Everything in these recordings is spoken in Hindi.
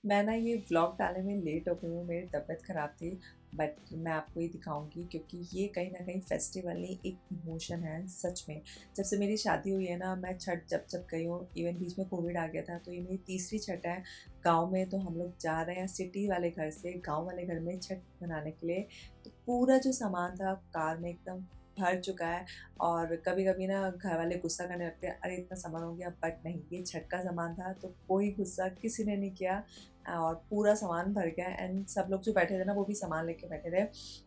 मैं ना ये व्लॉग डालने में लेट हो गई हूँ, मेरी तबीयत ख़राब थी। बट मैं आपको ये दिखाऊंगी क्योंकि ये कहीं ना कहीं फेस्टिवल नहीं, एक इमोशन है सच में। जब से मेरी शादी हुई है ना, मैं छठ जब जब गई हूँ, इवन बीच में कोविड आ गया था, तो ये मेरी तीसरी छठ है गांव में। तो हम लोग जा रहे हैं सिटी वाले घर से गांव वाले घर में छठ मनाने के लिए। तो पूरा जो सामान था कार में एकदम भर चुका है। और कभी कभी ना घर वाले गुस्सा करने लगते हैं, अरे इतना सामान हो गया, बट नहीं, ये छठ का सामान था तो कोई गुस्सा किसी ने नहीं किया। और पूरा सामान भर गया एंड सब लोग जो बैठे थे ना वो भी सामान लेके बैठे थे।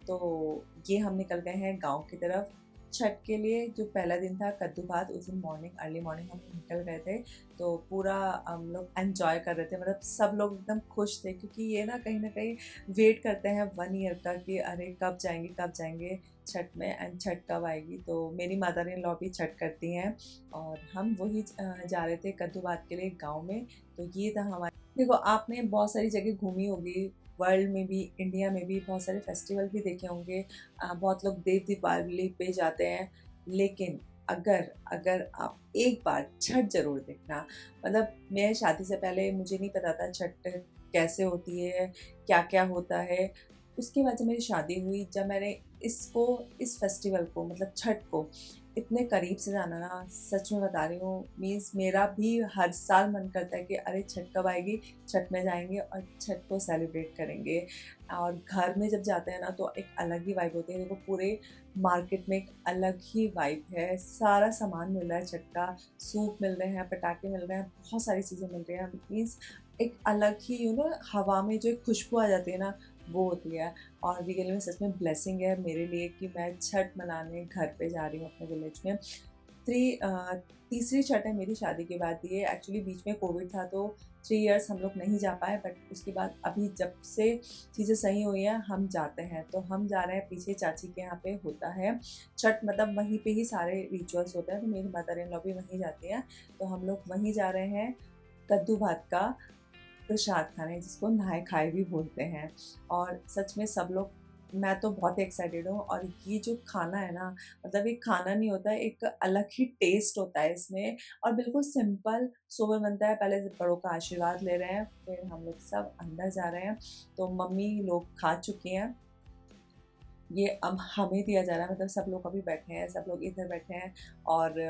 तो ये हम निकल गए हैं गांव की तरफ छठ के लिए। जो पहला दिन था कद्दू भात, उस दिन मॉर्निंग अर्ली मॉर्निंग हम निकल गए थे। तो पूरा हम लोग एंजॉय कर रहे थे, मतलब सब लोग एकदम खुश थे क्योंकि ये ना कहीं वेट करते हैं 1 ईयर का कि अरे कब जाएंगे छठ में एंड छठ कब आएगी। तो मेरी मदर इन लॉ भी छठ करती हैं और हम वही जा रहे थे कद्दू भात के लिए गाँव में। तो ये था हमारे। देखो, आपने बहुत सारी जगह घूमी होगी, वर्ल्ड में भी इंडिया में भी बहुत सारे फेस्टिवल भी देखे होंगे। बहुत लोग देव दीपावली पे जाते हैं, लेकिन अगर अगर आप एक बार छठ जरूर देखना। मतलब मैं शादी से पहले मुझे नहीं पता था छठ कैसे होती है, क्या क्या होता है। उसके बाद जब मेरी शादी हुई, जब मैंने इसको इस फेस्टिवल को मतलब छठ को इतने करीब से जाना ना, सच में बता रही हूँ, मीन्स मेरा भी हर साल मन करता है कि अरे छठ कब आएगी, छठ में जाएंगे और छठ को सेलिब्रेट करेंगे। और घर में जब जाते हैं ना तो एक अलग ही वाइब होती है। देखो, पूरे मार्केट में एक अलग ही वाइब है, सारा सामान मिल रहा है छठ का, सूप मिल रहे हैं, पटाखे मिल रहे हैं, बहुत सारी चीज़ें मिल रही हैं। मीन्स एक अलग ही हवा में जो एक खुशबू आ जाती है ना, वो होती है। और रियल में सच में ब्लेसिंग है मेरे लिए कि मैं छठ मनाने घर पे जा रही हूँ अपने विलेज में। थ्री तीसरी छठ है मेरी शादी के बाद। ये एक्चुअली बीच में कोविड था तो 3 इयर्स हम लोग नहीं जा पाए, बट उसके बाद अभी जब से चीज़ें सही हुई हैं हम जाते हैं। तो हम जा रहे हैं, पीछे चाची के यहाँ पे होता है छठ, मतलब वहीं पे ही सारे रिचुअल्स होते हैं। तो मेरी मदर इन लॉ भी वहीं जाती हैं, तो हम लोग वहीं जा रहे हैं कद्दू भात का प्रसाद खाने, जिसको नहाए खाए भी बोलते हैं। और सच में सब लोग, मैं तो बहुत ही एक्साइटेड हूँ। और ये जो खाना है ना, मतलब ये खाना नहीं होता है, एक अलग ही टेस्ट होता है इसमें। और बिल्कुल सिंपल सोबर बनता है। पहले बड़ों का आशीर्वाद ले रहे हैं, फिर हम लोग सब अंदर जा रहे हैं। तो मम्मी लोग खा चुकी हैं, ये अब हमें दिया जा रहा है। मतलब सब लोग अभी बैठे हैं, सब लोग इधर बैठे हैं और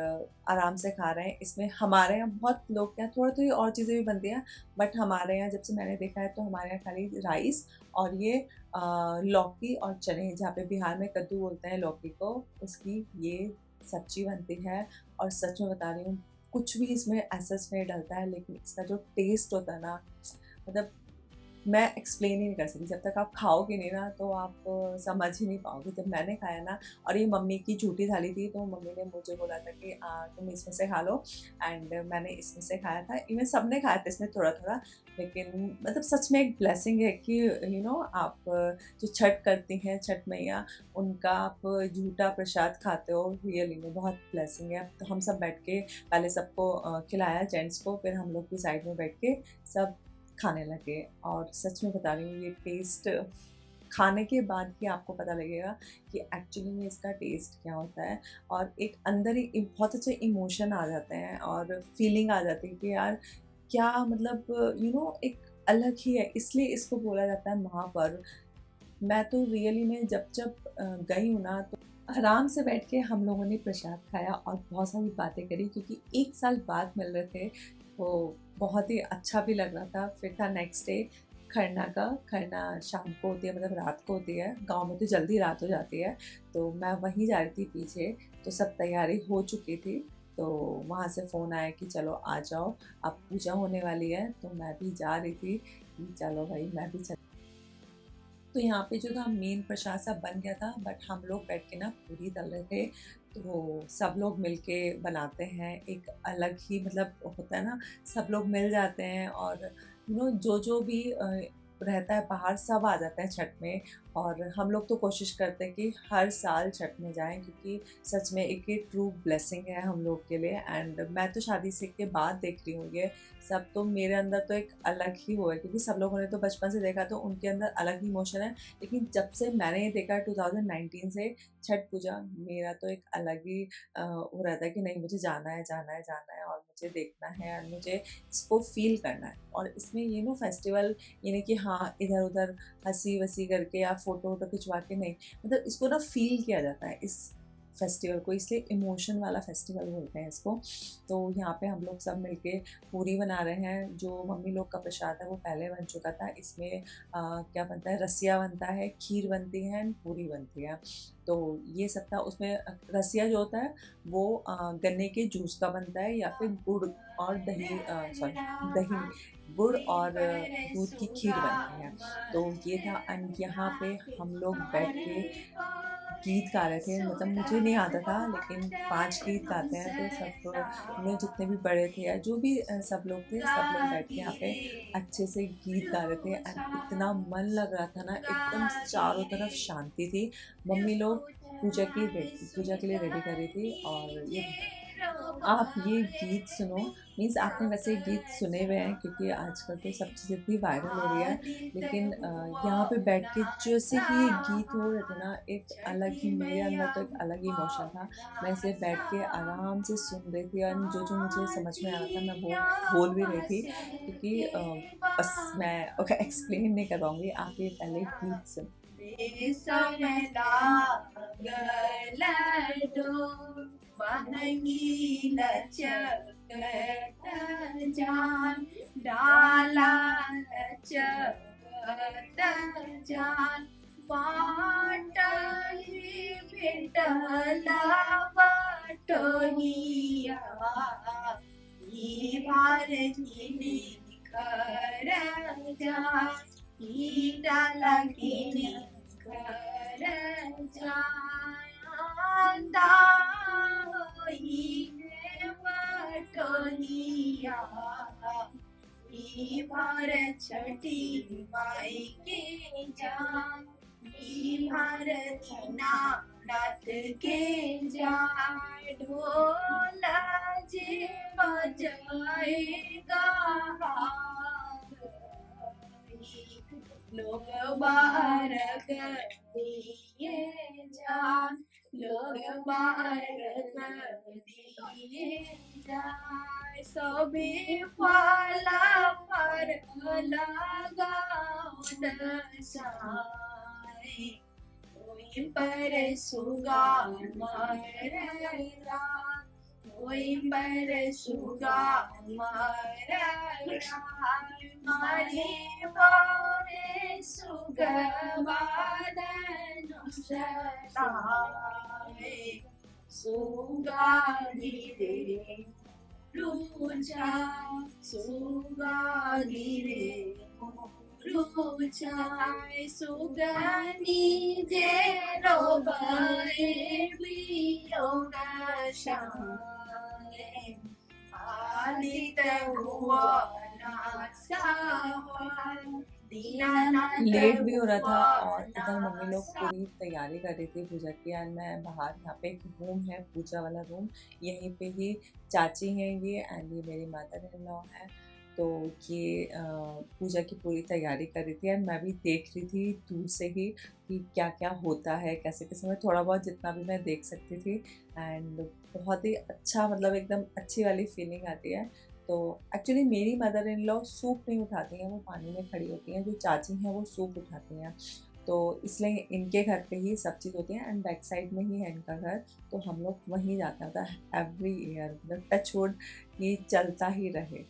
आराम से खा रहे हैं। इसमें हमारे यहाँ बहुत लोग क्या, थोड़ी थोड़ी और चीज़ें भी बनती हैं, बट हमारे यहाँ जब से मैंने देखा है तो हमारे यहाँ खाली राइस और ये लौकी और चने, जहाँ पे बिहार में कद्दू बोलते हैं लौकी को, उसकी ये सब्जी बनती है। और सच में बता रही हूँ, कुछ भी इसमें ऐसा नहीं डलता है, लेकिन इसका जो टेस्ट होता है ना, मतलब मैं एक्सप्लेन ही नहीं कर सकती। जब तक आप खाओगे नहीं ना तो आप समझ ही नहीं पाओगे। जब मैंने खाया ना, और ये मम्मी की झूठी थाली थी, तो मम्मी ने मुझे बोला था कि तुम इसमें से खा लो। एंड मैंने इसमें से खाया था, इवन सबने खाया था इसमें थोड़ा थोड़ा। लेकिन मतलब सच में एक ब्लेसिंग है कि आप जो छठ करती हैं छठ मैया, उनका आप झूठा प्रसाद खाते हो, रियली में बहुत ब्लेसिंग है। तो हम सब बैठ के पहले सबको खिलाया जेंट्स को, फिर हम लोग भी साइड में बैठ के सब खाने लगे। और सच में बता रही हूँ, ये टेस्ट खाने के बाद ही आपको पता लगेगा कि एक्चुअली में इसका टेस्ट क्या होता है। और एक अंदर ही एक बहुत अच्छे इमोशन आ जाते हैं और फीलिंग आ जाती है कि यार क्या, मतलब एक अलग ही है, इसलिए इसको बोला जाता है महापर्व। मैं तो रियली में जब जब गई हूँ ना, तो आराम से बैठ के हम लोगों ने प्रसाद खाया और बहुत सारी बातें करी, क्योंकि 1 साल बाद मिल रहे थे। तो बहुत ही अच्छा भी लग रहा था। फिर था नेक्स्ट डे खरना का। खरना शाम को होती है, मतलब रात को होती है, गांव में तो जल्दी रात हो जाती है। तो मैं वहीं जा रही थी पीछे, तो सब तैयारी हो चुकी थी। तो वहाँ से फ़ोन आया कि चलो आ जाओ, अब पूजा होने वाली है। तो मैं भी जा रही थी कि चलो भाई मैं भी चल। तो यहाँ पे जो था मेन प्रसाद सब बन गया था, बट हम लोग बैठ के ना पूरी तल रहे थे। तो सब लोग मिलके बनाते हैं, एक अलग ही मतलब होता है ना, सब लोग मिल जाते हैं। और जो जो भी रहता है बाहर, सब आ जाते हैं छठ में। और हम लोग तो कोशिश करते हैं कि हर साल छठ में जाएं, क्योंकि सच में एक ट्रू ब्लेसिंग है हम लोग के लिए। एंड मैं तो शादी से के बाद देख रही हूँ ये सब, तो मेरे अंदर तो एक अलग ही वो है, क्योंकि सब लोगों ने तो बचपन से देखा तो उनके अंदर अलग ही इमोशन है। लेकिन जब से मैंने ये देखा 2019 से छठ पूजा, मेरा तो एक अलग ही वो रहता है कि नहीं, मुझे जाना है जाना है जाना है, और मुझे देखना है और मुझे इसको फील करना है। और इसमें ये नो फेस्टिवल ये नहीं कि हाँ इधर उधर हंसी वसी करके या फोटो वोटो खिंचवा के, नहीं, मतलब इसको ना फील किया जाता है इस फेस्टिवल को, इसलिए इमोशन वाला फेस्टिवल बोलते हैं इसको। तो यहाँ पे हम लोग सब मिलके पूरी बना रहे हैं। जो मम्मी लोग का प्रसाद है वो पहले बन चुका था। इसमें क्या बनता है, रसिया बनता है, खीर बनती है, पूरी बनती है। तो ये सब था उसमें। रसिया जो होता है वो गन्ने के जूस का बनता है, या फिर गुड़ और दही, सॉरी दही नहीं, गुड़ और दूध की खीर बनती है। तो ये था। एंड यहाँ पे हम लोग बैठ के गीत गा रहे थे, मतलब मुझे नहीं आता था, लेकिन 5 गीत गाते हैं तो सब लोग जितने भी बड़े थे या जो भी सब लोग थे, सब लोग बैठ के यहाँ पे अच्छे से गीत गा रहे थे। एंड इतना मन लग रहा था ना, एकदम चारों तरफ शांति थी। मम्मी लोग पूजा के लिए रेडी कर रही थी। और ये आप ये गीत सुनो, मीन्स आपने वैसे गीत सुने हुए हैं क्योंकि आजकल तो सब चीज़ इतनी वायरल हो रही है, लेकिन यहाँ पे बैठ के जैसे ही ये गीत हो रहे थे ना, एक अलग ही मेरे अंदर तो एक अलग ही इमोशन था। मैं इसे बैठ के आराम से सुन रही थी, और जो जो मुझे समझ में आ रहा था मैं वो बोल भी रही थी, क्योंकि बस मैं एक्सप्लेन नहीं कर पाऊँगी। आप ये पहले गीत सुन। महंगी लचक जान डाला लचक जान वाटली भेटला वाटोनिया ही भारतीने खर जान ही डाला किने खर जान वाटोनिया भारत छठी माई के जान भारत नाथ के जान ढोला जे बजाएगा लोग बाहर दिए जान लोग बाहर दिए जाए सभी फला पर लगाओ दशाए कोई पर सुगा मरला कोई पर सुगा मरला मारे बारे सुगवादन सताए सुगा गिरे रुचा सुगा गिरे रुचाए सुगनी जे रोबाए बियोगाशाए आलित हुआ लेट भी हो रहा था, और इधर मम्मी लोग पूरी तैयारी कर रही थी पूजा की। एंड मैं बाहर, यहाँ पे एक रूम है पूजा वाला रूम, यहीं पे ही चाची हैं ये, एंड ये मेरी मदर इन लॉ है। तो ये पूजा की पूरी तैयारी कर रही थी, एंड मैं भी देख रही थी दूर से ही कि क्या क्या होता है, कैसे कैसे, मैं थोड़ा बहुत जितना भी मैं देख सकती थी। एंड बहुत ही अच्छा, मतलब एकदम अच्छी वाली फीलिंग आती है। तो एक्चुअली मेरी मदर इन लॉ सूप नहीं उठाती हैं, वो पानी में खड़ी होती हैं। जो चाची हैं वो सूप उठाती हैं, तो इसलिए इनके घर पे ही सब चीज़ होती है। एंड बैक साइड में ही है इनका घर, तो हम लोग वहीं जाते होता है एवरी ईयर, मतलब टच वुड ये चलता ही रहे।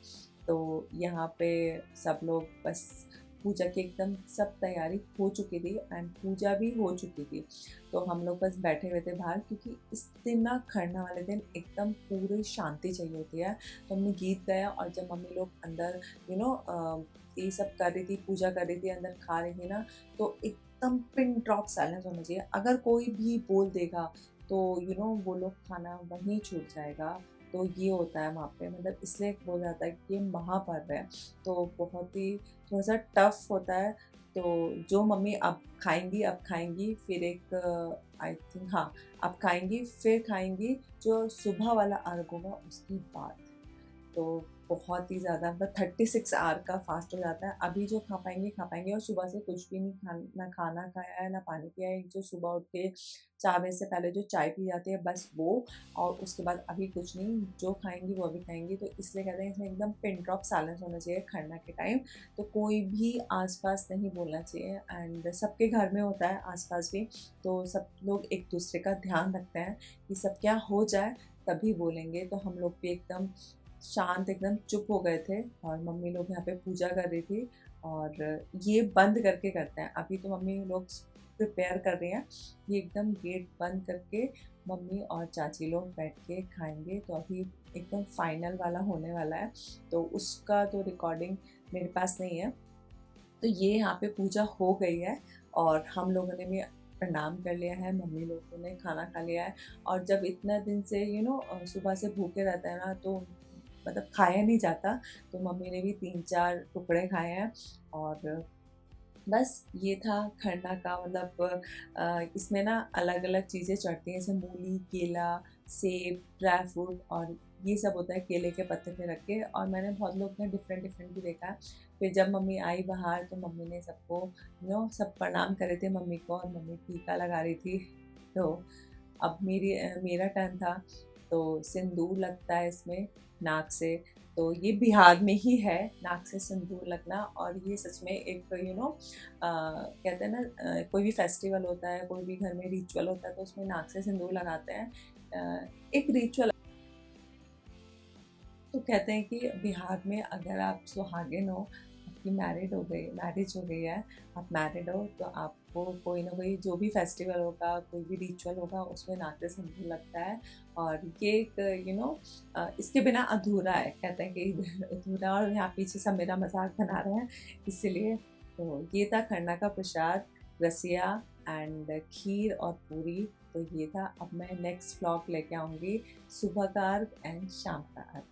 तो यहाँ पे सब लोग बस पूजा की एकदम सब तैयारी हो चुकी थी, एंड पूजा भी हो चुकी थी। तो हम लोग बस बैठे हुए थे बाहर, क्योंकि इस दिन ना, खरना वाले दिन एकदम पूरी शांति चाहिए होती है। तो हमने गीत गाया, और जब मम्मी लोग अंदर ये सब कर रही थी, पूजा कर रही थी, अंदर खा रही थी ना, तो एकदम पिन ड्रॉप साइलेंस होना चाहिए। अगर कोई भी बोल देगा तो वो लोग खाना वहीं छूट जाएगा। तो ये होता है वहाँ पे, मतलब इसलिए बोला जाता है कि ये महापर्व है। तो बहुत ही थोड़ा सा टफ होता है। तो जो मम्मी अब खाएंगी, फिर एक आई थिंक हाँ, अब खाएंगी फिर खाएंगी जो सुबह वाला अर्घ होगा उसके बाद। तो बहुत ही ज़्यादा, मतलब 36 आवर का फास्ट हो जाता है। अभी जो खा पाएंगे, और सुबह से कुछ भी नहीं ना खाना खाया है ना पानी पिया है। जो सुबह उठ के 4 बजे से पहले जो चाय पी जाती है बस वो, और उसके बाद अभी कुछ नहीं, जो खाएंगी वो अभी खाएंगी। तो इसलिए कहते हैं इसमें एकदम पिन ड्रॉप साइलेंस होना चाहिए खरना के टाइम। तो कोई भी आसपास नहीं बोलना चाहिए, एंड सबके घर में होता है आसपास भी। तो सब लोग एक दूसरे का ध्यान रखते हैं कि सब क्या हो जाए तभी बोलेंगे। तो हम लोग भी एकदम शांत, एकदम चुप हो गए थे, और मम्मी लोग यहाँ पे पूजा कर रही थी। और ये बंद करके करते हैं, अभी तो मम्मी लोग प्रिपेयर कर रही हैं। ये एकदम गेट बंद करके मम्मी और चाची लोग बैठ के खाएंगे। तो अभी एकदम फाइनल वाला होने वाला है, तो उसका तो रिकॉर्डिंग मेरे पास नहीं है। तो ये यहाँ पे पूजा हो गई है, और हम लोगों ने भी प्रणाम कर लिया है, मम्मी लोगों ने खाना खा लिया है। और जब इतना दिन से सुबह से भूखे रहते हैं ना, तो मतलब खाया नहीं जाता। तो मम्मी ने भी 3-4 टुकड़े खाए हैं। और बस ये था खरना का, मतलब इसमें ना अलग अलग चीज़ें चढ़ती हैं, जैसे मूली, केला, सेब, ड्राई फ्रूट, और ये सब होता है केले के पत्ते पे रख के। और मैंने बहुत लोग ने डिफरेंट डिफरेंट भी देखा है। फिर जब मम्मी आई बाहर, तो मम्मी ने सबको सब प्रणाम करे थे मम्मी को, और मम्मी टीका लगा रही थी। तो अब मेरा टर्न था। तो सिंदूर लगता है इसमें नाक से। तो ये बिहार में ही है नाक से सिंदूर लगना। और ये सच में एक कहते हैं ना, कोई भी फेस्टिवल होता है, कोई भी घर में रिचुअल होता है, तो उसमें नाक से सिंदूर लगाते हैं। एक रिचुअल। तो कहते हैं कि बिहार में अगर आप सुहागिन हो, आपकी मैरिज हो गई है, आप मैरिड हो, तो आपको कोई ना कोई जो भी फेस्टिवल होगा, कोई भी रिचुअल होगा, उसमें नाते सिंदूर लगता है। और ये एक इसके बिना अधूरा है, कहते हैं कि अधूरा। और यहाँ पीछे सब मेरा मजाक बना रहे हैं इसीलिए। तो ये था खरना का प्रसाद, रसिया एंड खीर और पूरी। तो ये था। अब मैं नेक्स्ट व्लॉग लेके आऊँगी सुबह का अर्घ एंड शाम का अर्घ।